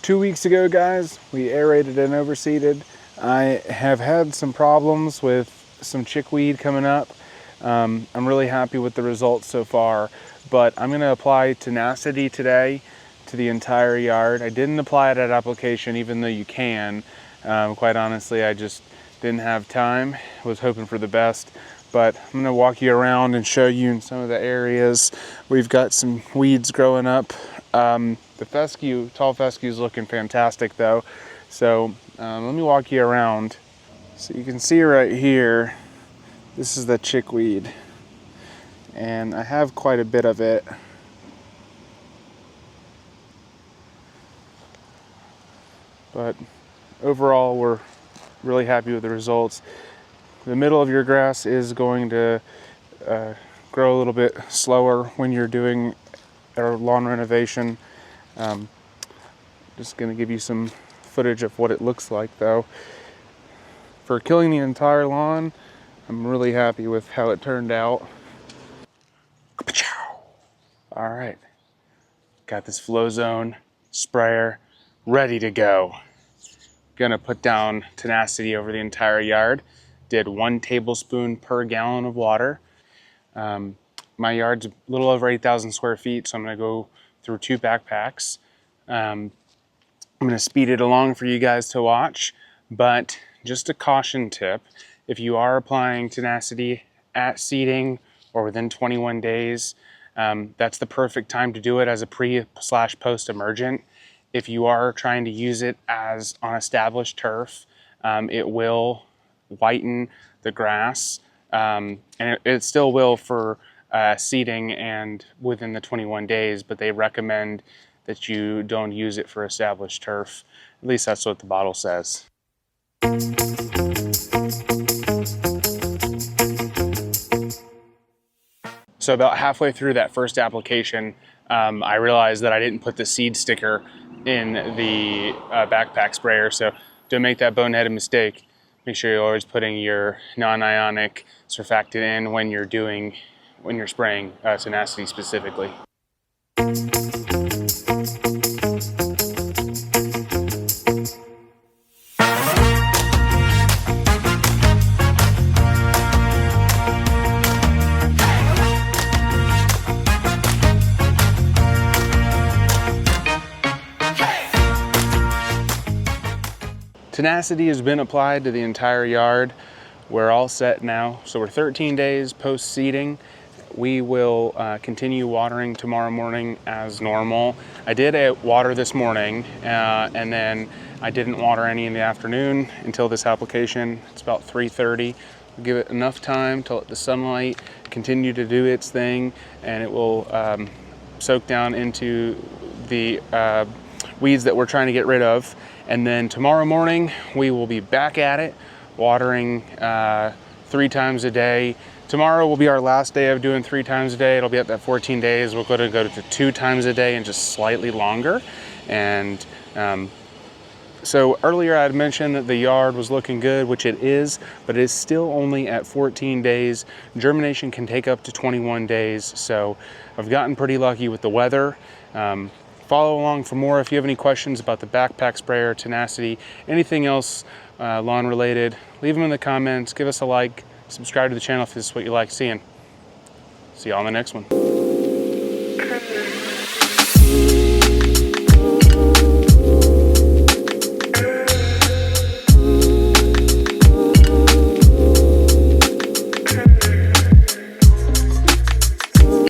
2 weeks ago, guys, we aerated and overseeded. I have had some problems with some chickweed coming up. I'm really happy with the results so far, but I'm going to apply Tenacity today to the entire yard. I didn't apply it at application, even though you can. Quite honestly, I just didn't have time. Was hoping for the best, but I'm going to walk you around and show you in some of the areas. We've got some weeds growing up. The fescue, tall fescue, is looking fantastic though. So let me walk you around. So you can see right here, this is the chickweed, and I have quite a bit of it. But overall, we're really happy with the results. The middle of your grass is going to grow a little bit slower when you're doing a lawn renovation. Just going to give you some footage of what it looks like though. For killing the entire lawn, I'm really happy with how it turned out. All right, got this FlowZone sprayer ready to go. Gonna put down Tenacity over the entire yard. Did 1 tablespoon per gallon of water. My yard's a little over 8,000 square feet, so I'm gonna go through 2 backpacks. I'm gonna speed it along for you guys to watch, but just a caution tip: if you are applying Tenacity at seeding or within 21 days, that's the perfect time to do it as a pre/post emergent. If you are trying to use it as on established turf, it will whiten the grass, and it still will for seeding and within the 21 days, but they recommend that you don't use it for established turf. At least that's what the bottle says. So about halfway through that first application, I realized that I didn't put the seed sticker in the backpack sprayer. So don't make that boneheaded mistake. Make sure you're always putting your non-ionic surfactant in when you're spraying Tenacity specifically. Tenacity has been applied to the entire yard. We're all set now. So we're 13 days post seeding. We will continue watering tomorrow morning as normal. I did water this morning, and then I didn't water any in the afternoon until this application. It's about 3:30. We'll give it enough time to let the sunlight continue to do its thing, and it will soak down into the weeds that we're trying to get rid of. And then tomorrow morning, we will be back at it, watering 3 times a day. Tomorrow will be our last day of doing 3 times a day. It'll be at that 14 days. We're going to go to 2 times a day and just slightly longer. And so earlier I had mentioned that the yard was looking good, which it is, but it is still only at 14 days. Germination can take up to 21 days. So I've gotten pretty lucky with the weather. Follow along for more. If you have any questions about the backpack sprayer, Tenacity, anything else lawn related, leave them in the comments. Give us a like, subscribe to the channel if this is what you like seeing. See you on the next one.